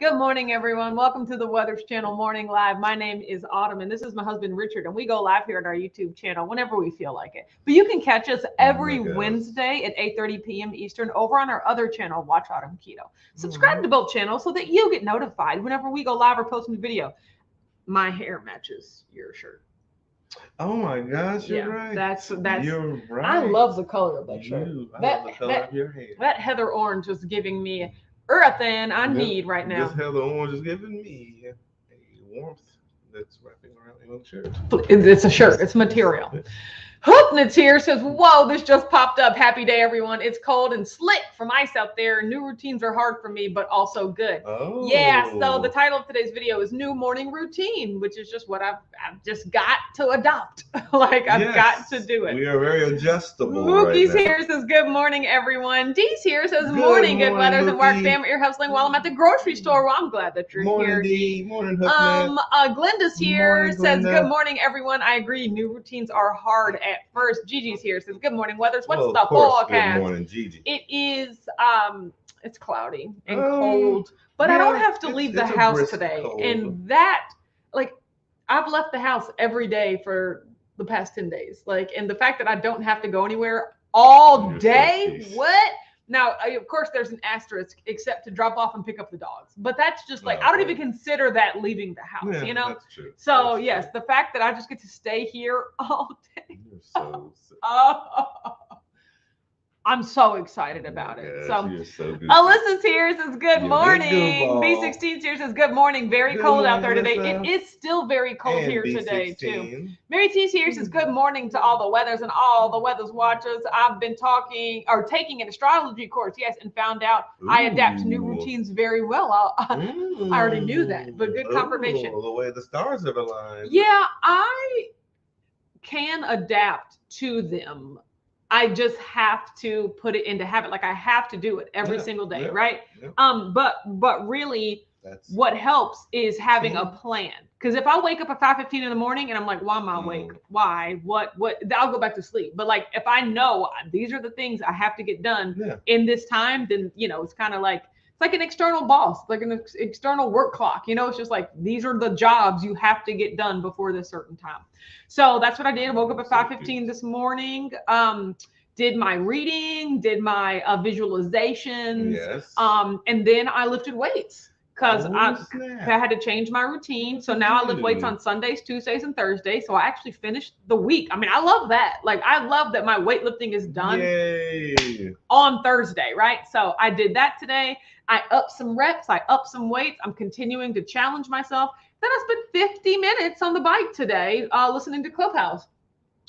Good morning, everyone. Welcome to the Weathers Channel Morning Live. My name is Autumn, and this is my husband, Richard, and we go live here at our YouTube channel whenever we feel like it. But you can catch us every Wednesday at 8:30 p.m. Eastern over on our other channel, Watch Autumn Keto. Subscribe to both channels so that you get notified whenever we go live or post a new video. My hair matches your shirt. Oh my gosh, you're right. That's you're right. I love the color of that shirt. I love the color of your hair. That heather orange is giving me everything I need right now. This heather orange is giving me a warmth that's wrapping around your shirt. It's a shirt. It's material. Hoopnitz here says, whoa, this just popped up. Happy day, everyone. It's cold and slick from ice out there. New routines are hard for me, but also good. Oh. Yeah, so the title of today's video is New Morning Routine, which is just what I've just got to adopt. Like, I've got to do it. We are very adjustable. Mookie's here says, good morning, everyone. Dee's here says, morning, good weathers and work family. You're hustling while I'm at the grocery store. Well, I'm glad that you're here. Dee. Morning, Hookness. Glenda's here, says, good morning, everyone. I agree. New routines are hard at first. Gigi's here, says, good morning, weathers. What's the forecast? Good morning, Gigi. It is it's cloudy and cold, but I don't have to leave the house today. Cold. And that, like, I've left the house every day for the past 10 days. Like, and the fact that I don't have to go anywhere all day, what? Now, of course, there's an asterisk, except to drop off and pick up the dogs. But that's just like, I don't even consider that leaving the house, you know? That's true. So, yes, the fact that I just get to stay here all day. You're so sick. I'm so excited about it. So good. Alyssa's here, says good morning. B16's here, says good morning. Very cold out there today. It is still very cold here today too. Mary T's here, says good morning to all the weathers and all the weathers watchers. I've been taking an astrology course, yes, and found out I adapt to new routines very well. I already knew that, but good confirmation. The way the stars have aligned. Yeah, I can adapt to them. I just have to put it into habit. Like, I have to do it every single day, right? Yeah. But really, what helps is having a plan. Because if I wake up at 5:15 in the morning and I'm like, why am I awake? Why? What? I'll go back to sleep. But like, if I know these are the things I have to get done in this time, then, you know, it's kind of like, it's like an external boss, like an external work clock. You know, it's just like, these are the jobs you have to get done before this certain time. So that's what I did. I woke up at 5:15 this morning, did my reading, did my visualizations, and then I lifted weights because I had to change my routine. So now I lift weights on Sundays, Tuesdays, and Thursdays. So I actually finished the week. I mean, I love that. Like, I love that my weightlifting is done on Thursday, right? So I did that today. I upped some reps. I upped some weights. I'm continuing to challenge myself. Then I spent 50 minutes on the bike today listening to Clubhouse.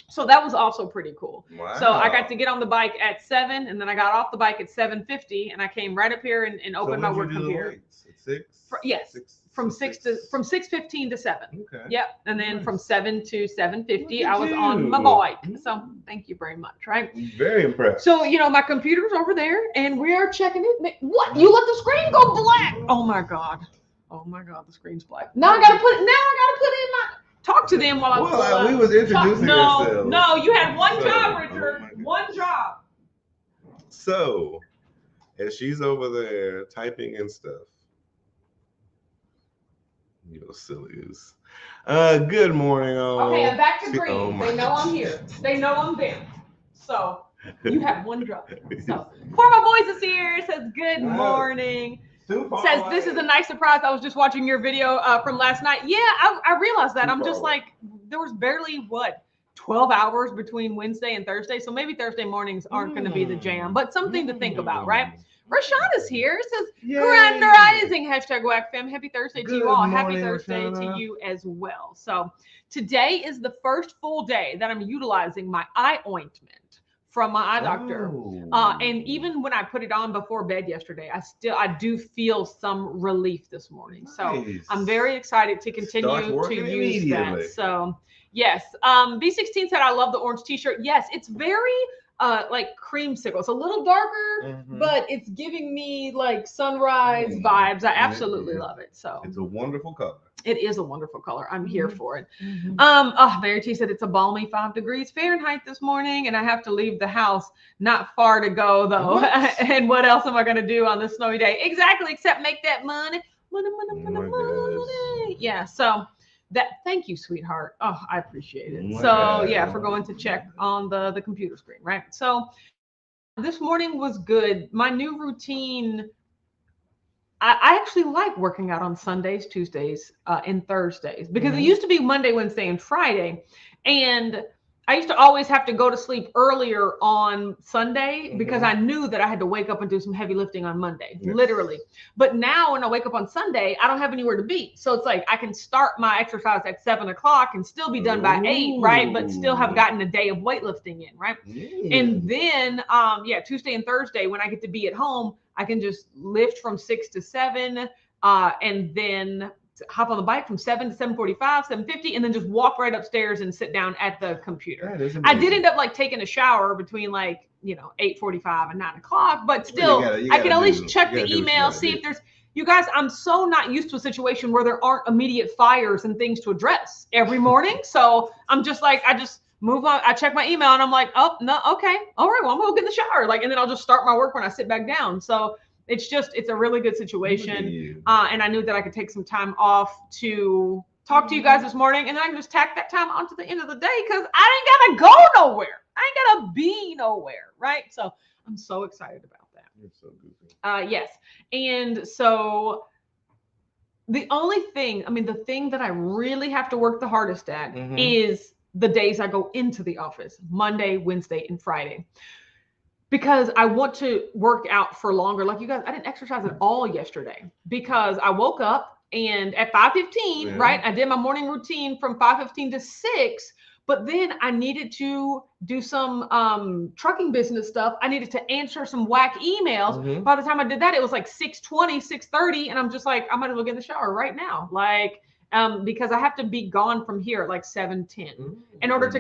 So that was also pretty cool. Wow. So I got to get on the bike at 7, and then I got off the bike at 7:50, and I came right up here and opened my work computer. At 6? Yes. From 6:15 to 7. Okay. Yep. And then from 7 to 7:50, I was on my bike. So thank you very much. Right. Very impressed. So, you know, my computer's over there, and we are checking it. What? You let the screen go black? Oh my God. Oh my God, the screen's black. Now I gotta put it in my talk to them while I'm we was introducing ourselves. No, you had one job, Richard. One job. So, as she's over there typing and stuff, you sillies. Good morning, all. Okay, I'm back to green. They know I'm here. They know I'm there. So you have one job. So For My Boys is here. Says good morning. Says this is a nice surprise. I was just watching your video from last night. Yeah, I realized that. I'm just like, there was barely 12 hours between Wednesday and Thursday. So maybe Thursday mornings aren't going to be the jam, but something to think about, right? Rashad is here. Says granderizing #WACFam. Happy Thursday to you all. Happy Thursday to you as well. So today is the first full day that I'm utilizing my eye ointment from my eye doctor. And even when I put it on before bed yesterday, I do feel some relief this morning. So I'm very excited to continue to use that. So yes. B16 said, I love the orange t-shirt. Yes, it's very like creamsicle. It's a little darker, but it's giving me like sunrise vibes. I absolutely love it. So it's a wonderful color. It is a wonderful color. I'm here for it. Mary T said it's a balmy 5 degrees Fahrenheit this morning, and I have to leave the house. Not far to go though. And what else am I going to do on this snowy day? Exactly, except make that money. Money. Yeah. So thank you, sweetheart. Oh, I appreciate it. Oh, So yeah, for going to check on the computer screen, right? So this morning was good. My new routine. I actually like working out on Sundays, Tuesdays, and Thursdays because it used to be Monday, Wednesday, and Friday. And I used to always have to go to sleep earlier on Sunday because I knew that I had to wake up and do some heavy lifting on Monday, literally. But now when I wake up on Sunday, I don't have anywhere to be. So it's like I can start my exercise at 7 o'clock and still be done by 8, right? But still have gotten a day of weightlifting in, right? And then, Tuesday and Thursday, when I get to be at home, I can just lift from 6 to 7 and then hop on the bike from 7 to 7:45, 7:50, and then just walk right upstairs and sit down at the computer. I did end up like taking a shower between 8:45 and 9 o'clock, but still I can at least check the email, see if there's, you guys, I'm so not used to a situation where there aren't immediate fires and things to address every morning. So I'm just like, I just move on. I check my email and I'm like, oh no, okay, all right, well, I'm gonna go get in the shower, and then I'll just start my work when I sit back down. So it's a really good situation. And I knew that I could take some time off to talk to you guys this morning, and then I can just tack that time onto the end of the day because I ain't gotta go nowhere. I ain't gotta be nowhere, right? So I'm so excited about that. You're so goofy. Yes. And so the only thing, the thing that I really have to work the hardest at is the days I go into the office, Monday, Wednesday, and Friday. Because I want to work out for longer. Like you guys, I didn't exercise at all yesterday because I woke up and at 5:15, right? I did my morning routine from 5:15 to 6, but then I needed to do some trucking business stuff. I needed to answer some whack emails. By the time I did that, it was like 6:20, 6:30, and I'm just like, I might as well get in the shower right now. Because I have to be gone from here at like 7:10 in order to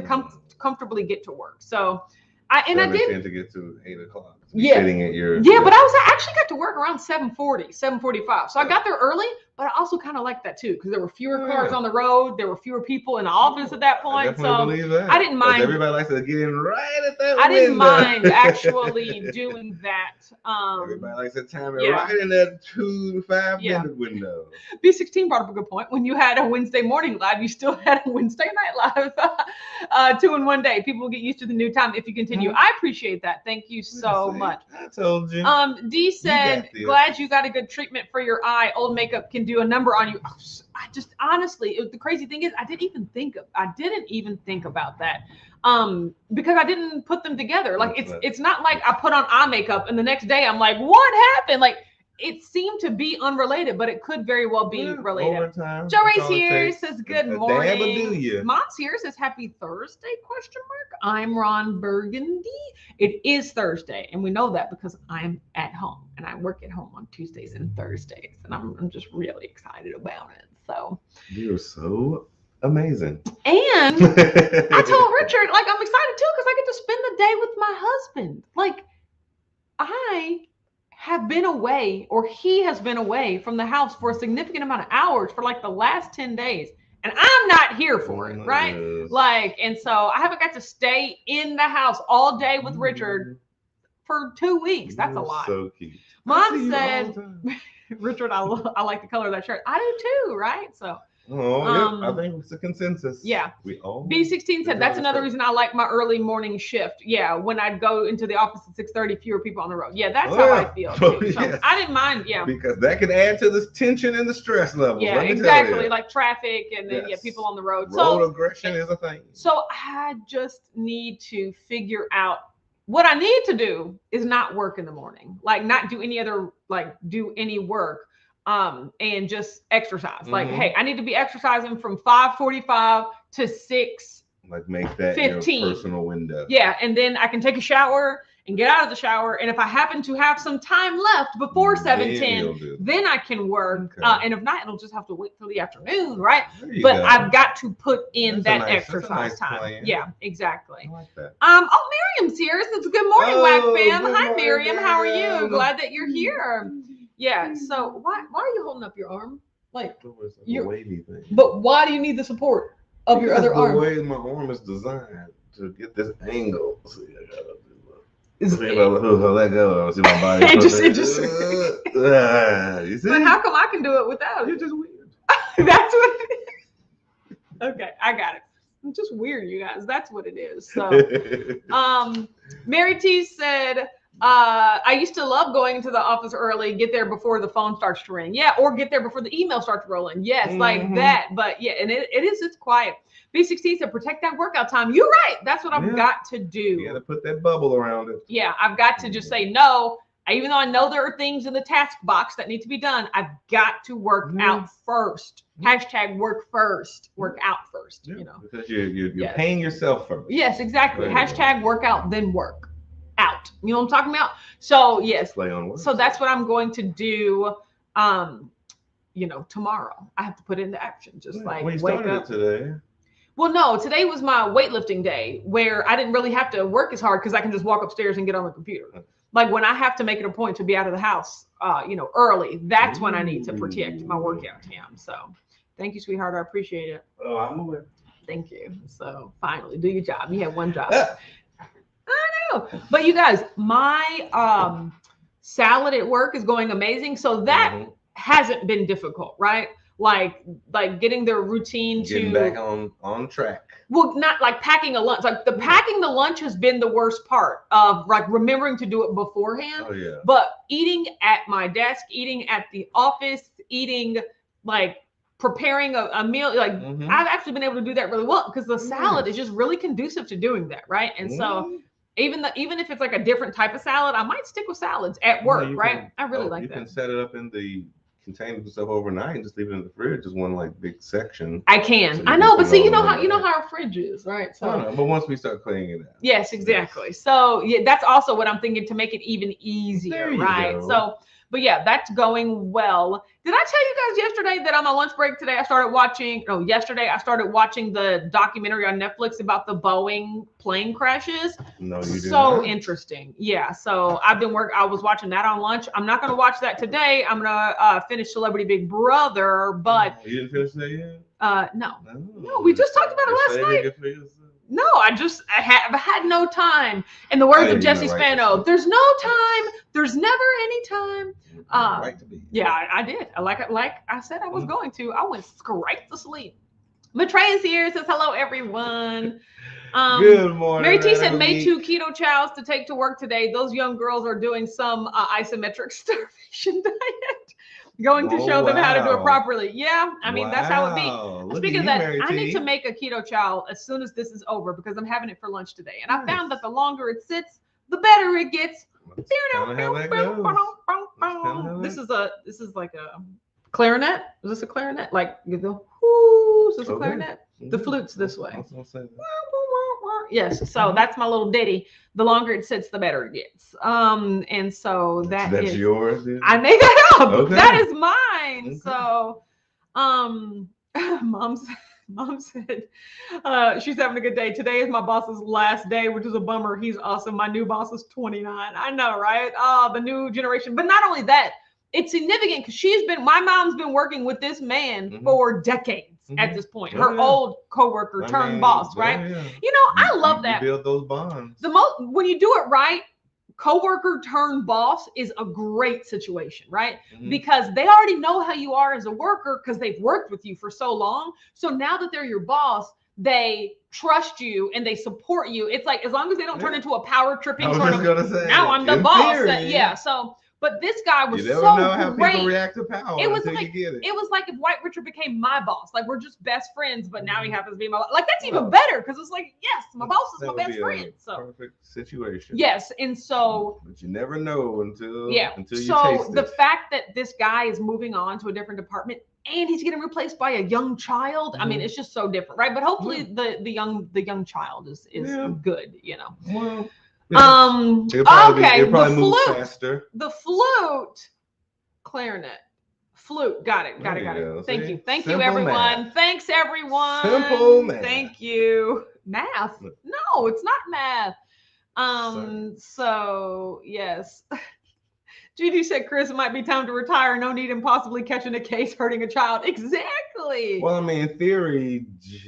comfortably get to work. So I did to get to 8 o'clock. Sitting at your but I actually got to work around 7:40, 7:45. So I got there early, but I also kind of liked that too because there were fewer cars on the road. There were fewer people in the office at that point. So I didn't mind. Everybody likes to get in right at that window. I didn't mind actually doing that. Everybody likes to time it right in that 2 to 5 minute window. B16 brought up a good point. When you had a Wednesday morning live, you still had a Wednesday night live 2 in one day. People will get used to the new time if you continue. I appreciate that. Thank you so much. I told you. D said, glad you got a good treatment for your eye. Old makeup can do a number on you. I just honestly, the crazy thing is I didn't even think about that. Because I didn't put them together. Like it's not like I put on eye makeup and the next day I'm like, what happened? Like it seemed to be unrelated, but it could very well be related. Joe Ray's here, says good morning. Mom's here, says happy Thursday, ? I'm Ron Burgundy. It is Thursday, and we know that because I'm at home and I work at home on Tuesdays and Thursdays, and I'm just really excited about it. So you're so amazing. And I told Richard, like, I'm excited too because I get to spend the day with my husband. Like, I have been away, or he has been away from the house for a significant amount of hours for like the last 10 days. And I'm not here for it, right? And so I haven't got to stay in the house all day with Richard for 2 weeks. That's a lot. So cute. Mom said, Richard, I like the color of that shirt. I do too, right? So. I think it's a consensus. Yeah. We all B16 said that's another reason I like my early morning shift. Yeah, when I'd go into the office at 6:30, fewer people on the road. Yeah, that's how I feel too. So I didn't mind. Yeah. Because that can add to the tension and the stress level. Yeah, exactly. Like traffic and then people on the road. Road aggression is a thing. So I just need to figure out what I need to do is not work in the morning, like not do any other, do any work. And just exercise. Like, hey, I need to be exercising from 5:45 to 6. Like make that 15. Your personal window. Yeah, and then I can take a shower and get out of the shower. And if I happen to have some time left before 7:10, then I can work. Okay. And if not, it'll just have to wait till the afternoon, right? But I've got to put in that exercise time. Plan. Yeah, exactly. I like that. Miriam's here. So it's good morning, WAC fam. Hi, Miriam. How are you? Glad that you're here. Yeah. So why are you holding up your arm? Like your wavy thing. But why do you need the support of your other arm? The way my arm is designed to get this angle. See, I gotta do Let go. I see my body. You see? But how come I can do it without it? You're just weird. That's what it is. Okay, I got it. I'm just weird, you guys. That's what it is. So, Mary T said, I used to love going into the office early, get there before the phone starts to ring. Yeah, or get there before the email starts rolling. Yes, like that. But yeah, and it's quiet. B16 said, protect that workout time. You're right. That's what I've got to do. You got to put that bubble around it. Yeah, I've got to just say no. Even though I know there are things in the task box that need to be done, I've got to work out first. Hashtag work first, work out first. You know, because you're paying yourself first. Yes, exactly. Hashtag work out, then work out. You know what I'm talking about? So yes. Play on words. So that's what I'm going to do. Tomorrow I have to put it into action. Just like we wake started up today. Well, no, today was my weightlifting day where I didn't really have to work as hard because I can just walk upstairs and get on the computer. Like when I have to make it a point to be out of the house, early, that's when I need to protect my workout time. So thank you, sweetheart. I appreciate it. Oh, I'm aware. Thank you. So finally, do your job. You have one job. I know. But you guys, my salad at work is going amazing. So that hasn't been difficult, right? Like getting their routine getting back on track. Well, not like packing a lunch. Like packing the lunch has been the worst part of like remembering to do it beforehand. Oh yeah. But eating at my desk, eating at the office, eating like preparing a meal, like I've actually been able to do that really well because the salad is just really conducive to doing that, right? And so even if it's like a different type of salad, I might stick with salads at work, right? I really like that. You can set it up in the containers and stuff overnight and just leave it in the fridge as one like big section. I can. So I know, but see, you know how our fridge is, right? So no, but once we start cleaning it out. Yes, exactly. Yes. So yeah, that's also what I'm thinking to make it even easier, right? Go. So, but yeah, that's going well. Did I tell you guys yesterday that on my lunch break today, yesterday I started watching the documentary on Netflix about the Boeing plane crashes? No, you didn't. So interesting. Yeah. So I was watching that on lunch. I'm not going to watch that today. I'm going to finish Celebrity Big Brother, but. You didn't finish that yet? No, we just talked about it last night. No, I have had no time. In the words of Jesse Spano, there's no time. There's never any time. Yeah, I did. Like I said I was going to. I went straight to sleep. Matrey's here. Says hello, everyone. Good morning. Mary T said, made 2 keto chows to take to work today. Those young girls are doing some isometric starvation diet. Going to show them how to do it properly. Yeah, I mean, that's how it be. Speaking of that, I need to make a keto chow as soon as this is over because I'm having it for lunch today. And I found that the longer it sits, the better it gets. This is like a clarinet. Is this a clarinet? Like you go, whoo, is this a clarinet? The flute's this way. Yes, so that's my little ditty. The longer it sits, the better it gets. And so that's yours. I made that up. Okay. That is mine. Okay. So, mom said she's having a good day. Today is my boss's last day, which is a bummer. He's awesome. My new boss is 29. I know, right? Oh, the new generation. But not only that, it's significant because my mom's been working with this man for decades. At this point, her old coworker turned boss, right? Yeah. You know, I love that. Build those bonds. When you do it right, coworker turned boss is a great situation, right? Because they already know how you are as a worker because they've worked with you for so long. So now that they're your boss, they trust you and they support you. It's like as long as they don't turn into a power tripping sort of. Now I'm the boss. So. But this guy was so know how great. People react to power. It was like if White Richard became my boss. Like we're just best friends, but now he happens to be my boss. Like that's even better because it's like, yes, my boss is my best friend. So perfect situation. Yes, and so. But you never know until you taste it. The fact that this guy is moving on to a different department and he's getting replaced by a young child. I mean, it's just so different, right? But hopefully the young child is good, you know. Well, okay. The flute, clarinet, flute. Got it. Thank you. Thank you, everyone. Math. Thanks, everyone. Simple math. Thank you. Math? No, it's not math. So yes. GD said, Chris, it might be time to retire. No need in possibly catching a case hurting a child. Exactly. Well, I mean, in theory,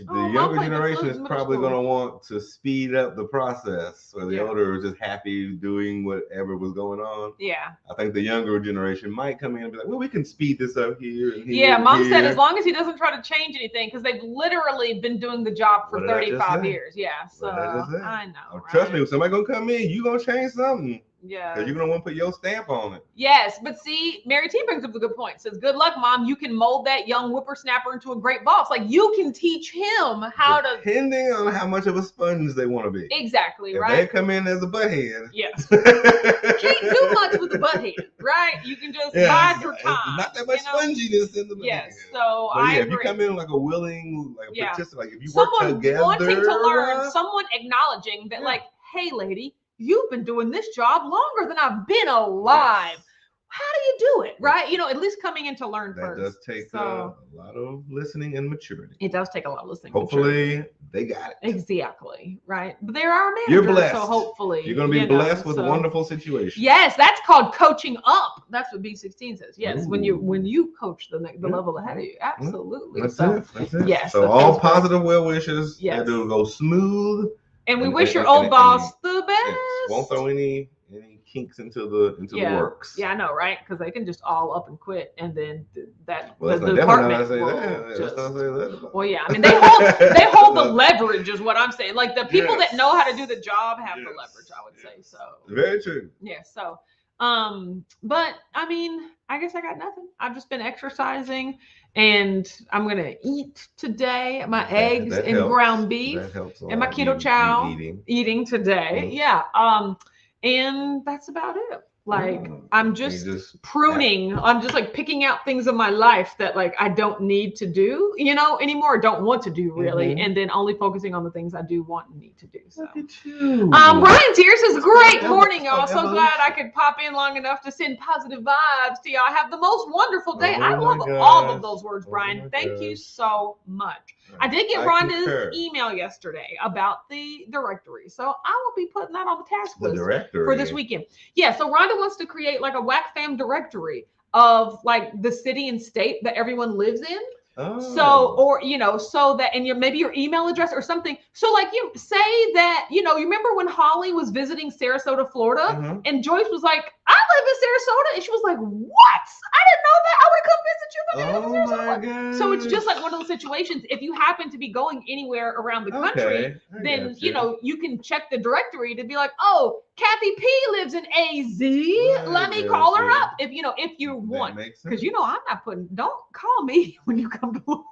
the younger generation is probably going to want to speed up the process, where the older is just happy doing whatever was going on. Yeah. I think the younger generation might come in and be like, well, we can speed this up here. And yeah, Mom said as long as he doesn't try to change anything, because they've literally been doing the job for 35 years. Yeah, so I know. Oh, right? Trust me, if somebody going to come in, you going to change something. Yeah. Because you're going to want to put your stamp on it. Yes. But see, Mary T brings up a good point. Says, good luck, Mom. You can mold that young whippersnapper into a great boss. Like, you can teach him how to. Depending on how much of a sponge they want to be. Exactly, if right? They come in as a butthead. Yes. Can't do much with the butthead, right? You can just bide your time. Not that much sponginess in the butthead. Yes. So but I if agree. you come in like a willing, like a participant, like if you work together. Someone wanting to learn, someone acknowledging that, like, hey, lady, you've been doing this job longer than I've been alive. Yes. How do you do it? Right? You know, at least coming in to learn first. That does take a lot of listening and maturity. It does take a lot of listening. Hopefully they got it. Exactly. Right. But there are managers. You're blessed. So hopefully. You're going to be blessed with wonderful situations. Yes. That's called coaching up. That's what B16 says. Yes. Ooh. When you coach the level ahead of you. Absolutely. That's it. Yes. So all positive well wishes. Yes. It'll go smooth. And we wish your old boss the best. Yes. Won't throw any kinks into the works. Yeah, I know, right? Because they can just all up and quit, and then the department will well, yeah. I mean, they hold the leverage, is what I'm saying. Like the people that know how to do the job have the leverage. I would say so. Very true. Yeah. So, but I mean, I guess I got nothing. I've just been exercising, and I'm gonna eat today. My eggs and ground beef, and my keto chow eating today. Mm-hmm. Yeah. And that's about it. Like, I'm just pruning. I'm just like picking out things in my life that like I don't need to do, anymore. Don't want to do really. And then only focusing on the things I do want and need to do. So, look at you. Brian's here says, great morning, y'all. So glad I could pop in long enough to send positive vibes to y'all. Have the most wonderful day. I love all of those words, Brian. Thank you so much. I did get Rhonda's email yesterday about the directory. So I will be putting that on the task list for this weekend. Yeah, so Rhonda wants to create like a WAC fam directory of like the city and state that everyone lives in. So, or, so that, and maybe your email address or something. So like you say that, you remember when Holly was visiting Sarasota, Florida, and Joyce was like, I live in Sarasota. And she was like, what? I didn't know that. I would come visit you. So it's just like one of those situations. If you happen to be going anywhere around the country, then, you can check the directory to be like, oh, Kathy P lives in AZ. Let me call her up if you want. Because, I'm not don't call me when you come to Louisville.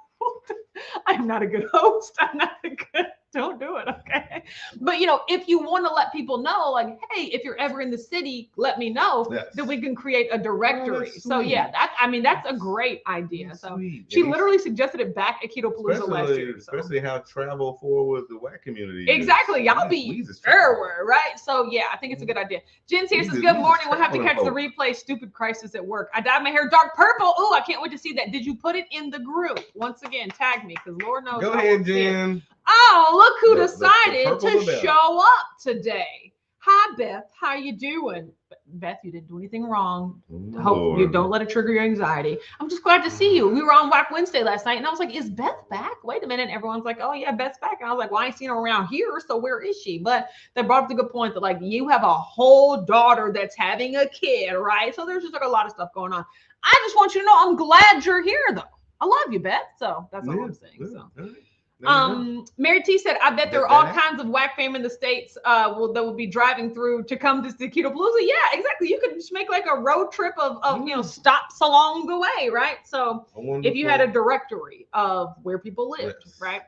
I am not a good host. I'm not a good, don't do it. Okay. But, if you want to let people know, like, hey, if you're ever in the city, let me know that we can create a directory. So yeah, that's a great idea. So she literally suggested it back at Ketopalooza last year. Especially how travel forward the WAC community. Exactly. Y'all be everywhere, right? So yeah, I think it's a good idea. Jen here says, good morning. We'll have to catch the replay. Stupid crisis at work. I dyed my hair dark purple. Oh, I can't wait to see that. Did you put it in the group? Once again, tag me because Lord knows. Go ahead, Jen. Oh, look who decided to show up today. Hi, Beth. How you doing? Beth, you didn't do anything wrong. Hope you don't let it trigger your anxiety. I'm just glad to see you. We were on WAC Wednesday last night, and I was like, is Beth back? Wait a minute. And everyone's like, oh, yeah, Beth's back. And I was like, well, I ain't seen her around here, so where is she? But they brought up the good point that, like, you have a whole daughter that's having a kid, right? So there's just, like, a lot of stuff going on. I just want you to know I'm glad you're here, though. I love you, Beth. So that's all I'm saying. So. Mary T said, I bet there are all kinds of WAC fam in the States that will be driving through to come to the Ketopalooza. Yeah, exactly. You could just make like a road trip of stops along the way, right? So if you had a directory of where people lived, right?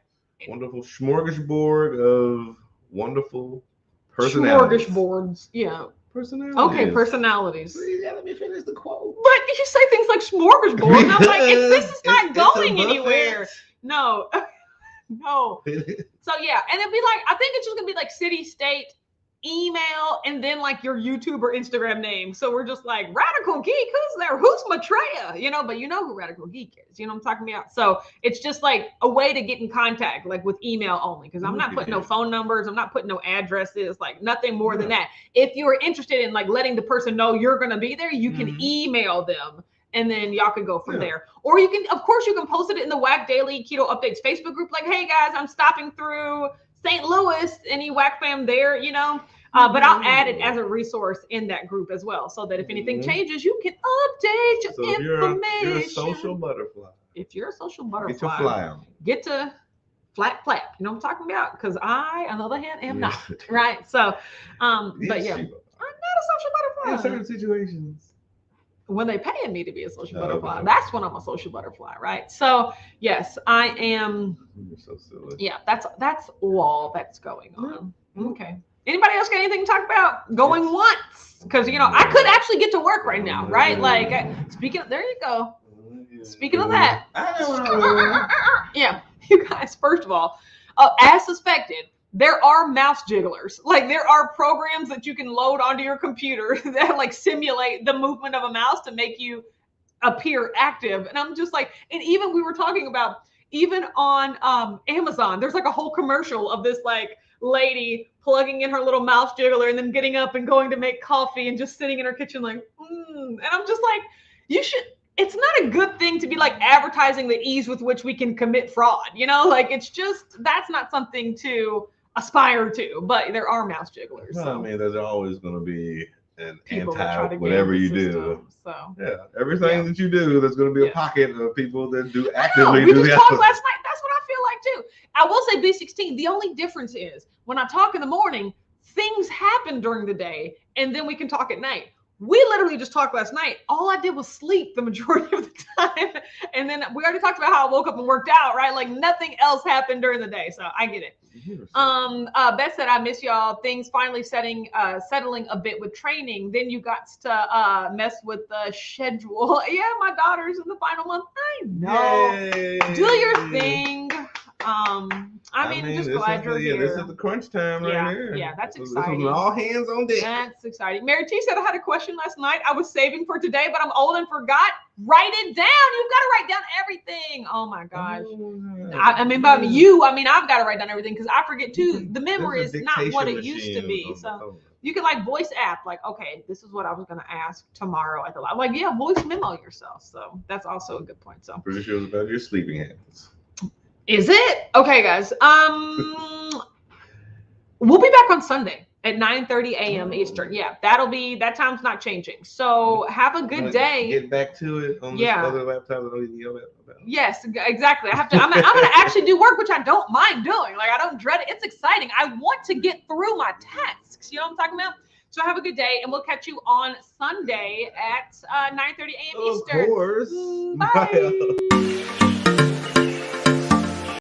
Wonderful smorgasbord of wonderful personalities. Smorgasbords, yeah. Personalities. Okay, personalities. Yeah, let me finish the quote. But you say things like smorgasbord, and I'm like, this is not going anywhere. No. No. So yeah, and it'd be like, I think it's just gonna be like city, state, email, and then like your YouTube or Instagram name. So we're just like, Radical Geek, who's there? Who's Maitreya? You know, but you know who Radical Geek is. You know what I'm talking about? So it's just like a way to get in contact, like with email only, because I'm not putting no phone numbers. I'm not putting no addresses, like nothing more than that. If you are interested in like letting the person know you're going to be there, you can email them. And then y'all can go from there. Or you can, of course, you can post it in the WAC Daily Keto Updates Facebook group. Like, hey guys, I'm stopping through St. Louis. Any WAC fam there, you know? But I'll add it as a resource in that group as well. So that if anything changes, you can update your information. You're a social butterfly. If you're a social butterfly, get your fly on. Get to flat. You know what I'm talking about? Because I, on the other hand, am not. Right? So, but yeah, I'm not a social butterfly. In certain situations. When they paying me to be a social butterfly, that's when I'm a social butterfly, right? So yes, I am. You're so silly. Yeah, that's all that's going on. Okay. Anybody else got anything to talk about? Going once, because you know I could actually get to work right now, right? Like speaking. There you go. Speaking of that, yeah, you guys. First of all, as suspected, there are mouse jigglers. Like there are programs that you can load onto your computer that like simulate the movement of a mouse to make you appear active. And I'm just like, and even we were talking about, even on Amazon, there's like a whole commercial of this like lady plugging in her little mouse jiggler and then getting up and going to make coffee and just sitting in her kitchen like, And I'm just like, you should, it's not a good thing to be like advertising the ease with which we can commit fraud, you know, like it's just, that's not something to aspire to, but there are mouse jigglers. Well, so. I mean, there's always going to be an People anti whatever you do. So yeah, everything that you do, there's going to be a pocket of people that do actively. We just talked last night. That's what I feel like too. I will say B16. The only difference is when I talk in the morning, things happen during the day, and then we can talk at night. We literally just talked last night. All I did was sleep the majority of the time. And then we already talked about how I woke up and worked out, right? Like nothing else happened during the day. So I get it. Beth said, I miss y'all. Things finally settling a bit with training. Then you got to mess with the schedule. Yeah, my daughter's in the final month. I know. Yay. Do your thing. I mean, just glad you're here. This is the crunch time right here. Yeah, that's exciting. This is all hands on deck. That's exciting. Mary T said, I had a question last night. I was saving for today, but I'm old and forgot. Write it down. You've got to write down everything. Oh my gosh. I mean, I've got to write down everything because I forget too. The memory is not what it used to be. So you can like voice app, like, okay, this is what I was going to ask tomorrow at the lab. Like, yeah, voice memo yourself. So that's also a good point. So pretty sure it's about your sleeping habits. Is it? Okay, guys. We'll be back on Sunday at 9:30 a.m. Eastern. Yeah, that time's not changing. So have a good day. Get back to it on this other laptop that I don't even yell about. Yes, exactly. I'm gonna actually do work, which I don't mind doing. Like I don't dread it. It's exciting. I want to get through my tasks. You know what I'm talking about? So have a good day, and we'll catch you on Sunday at 9:30 a.m. Eastern. Of course. Bye.